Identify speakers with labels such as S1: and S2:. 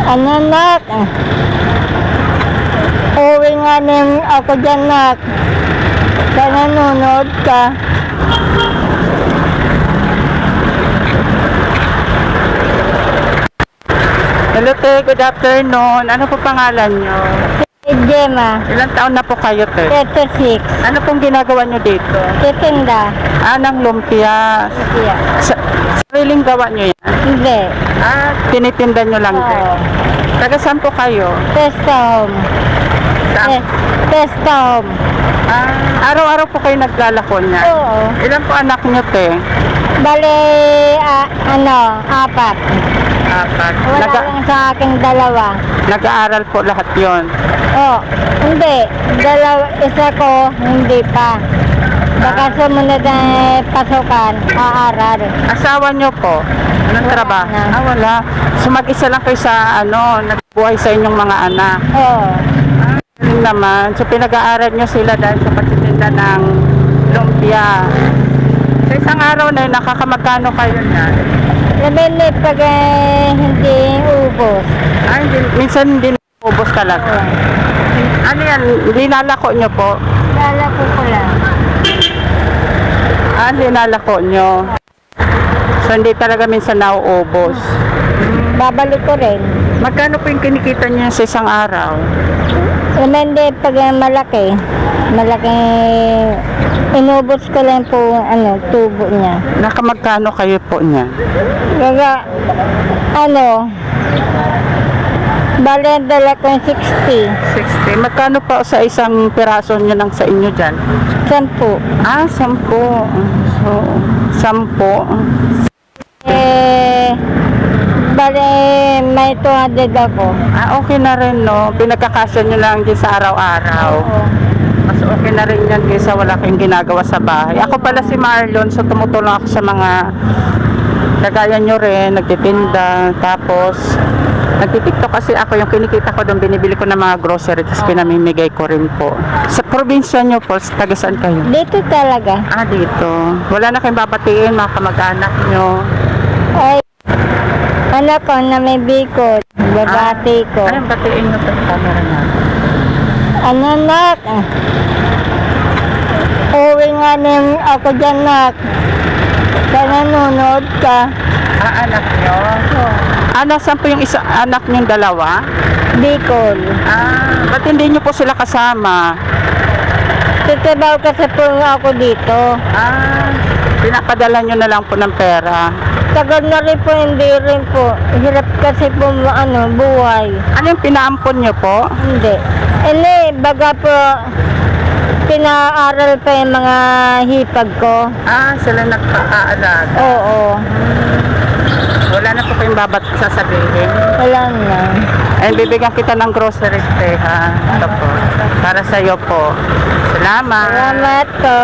S1: Ano nak? Uwi nga rin ako dyan nak. Kaya nanonood ka.
S2: Hello te, good afternoon. Ano po pangalan nyo?
S1: Si Gemma,
S2: Ilang taon na po kayo te?
S1: 36.
S2: Ano pong ginagawa nyo dito?
S1: Titinda.
S2: Ng lumpia.
S1: Siya.
S2: Sariling gawa nyo yan?
S1: Hindi.
S2: Tinitinda nyo lang din.
S1: Oo.
S2: Taga saan po kayo?
S1: Testa home.
S2: Saan?
S1: Testa home.
S2: Araw-araw po kayo naglalako niya?
S1: Oo.
S2: Ilan po anak nyo te?
S1: Bale, apat.
S2: Apat.
S1: Wala lang sa aking dalawa.
S2: Nag-aaral po lahat yon.
S1: Oh, hindi. Isa ko, hindi pa. Baka sumunod na pasukan, aaral.
S2: Asawa nyo po? Anong
S1: Wala
S2: trabaho?
S1: na.
S2: Wala. So mag-isa lang kayo sa nagbuhay sa inyong mga anak.
S1: Oo.
S2: Galing naman. So pinag-aaral nyo sila dahil sa pagtitinda ng lumpia. Sa isang araw na yun, nakakamagkano kayo niyan?
S1: Nabili pag hindi ubos.
S2: Minsan hindi ubos talaga. Ano yan? Linalako nyo po?
S1: Lalako ko lang.
S2: Linalako nyo. So hindi talaga minsan nauubos.
S1: Babalik ko rin.
S2: Magkano po yung kinikita nyo sa isang araw?
S1: Hindi pag malaki. Malaki. Inubos ko lang po tubo niya.
S2: Nakamagkano kayo po niya?
S1: Gaga, bale, dala ko yung 60.
S2: 60. Magkano pa sa isang piraso nyo lang sa inyo dyan?
S1: 10.
S2: 10. So, 10.
S1: Bale, may 200 ako.
S2: Okay na rin, no? Pinagkakasya nyo lang din sa araw-araw.
S1: Oo.
S2: Mas okay na rin yan kaysa wala kayong ginagawa sa bahay. Ako pala si Marlon, so tumutulong ako sa mga kagaya nyo rin, nagtitinda, tapos nagtitiktok kasi ako, yung kinikita ko doon, binibili ko ng mga grocery, tapos pinamimigay ko rin po. Sa probinsya nyo po, taga saan kayo?
S1: Dito talaga.
S2: Dito. Wala na kayong babatiin, mga kamag-anak nyo.
S1: Ay, anak ko na may bikod. Babati ko.
S2: Anong batiin nyo sa camera na?
S1: Nak? Uwi nga rin ako dyan nak. Kaya nanonood ka.
S2: Anak nyo? Nasaan po yung isa, anak nyong dalawa?
S1: Bicol.
S2: Ba't hindi nyo po sila kasama?
S1: Titibaw kasi po ako dito.
S2: Pinapadala nyo na lang po ng pera.
S1: Tagal na rin po, hindi rin po. Hirap kasi po buhay.
S2: Ano yung pinaampon nyo po?
S1: Hindi. Baga po, pinaaral pa yung mga hipag ko.
S2: Sila nagpakaalaga.
S1: Oo.
S2: Wala na po kayong sasabihin.
S1: Wala na.
S2: Ayun, bibigyan kita ng groceries, ha? Ito po. Para sa'yo po. Salamat.
S1: Salamat po.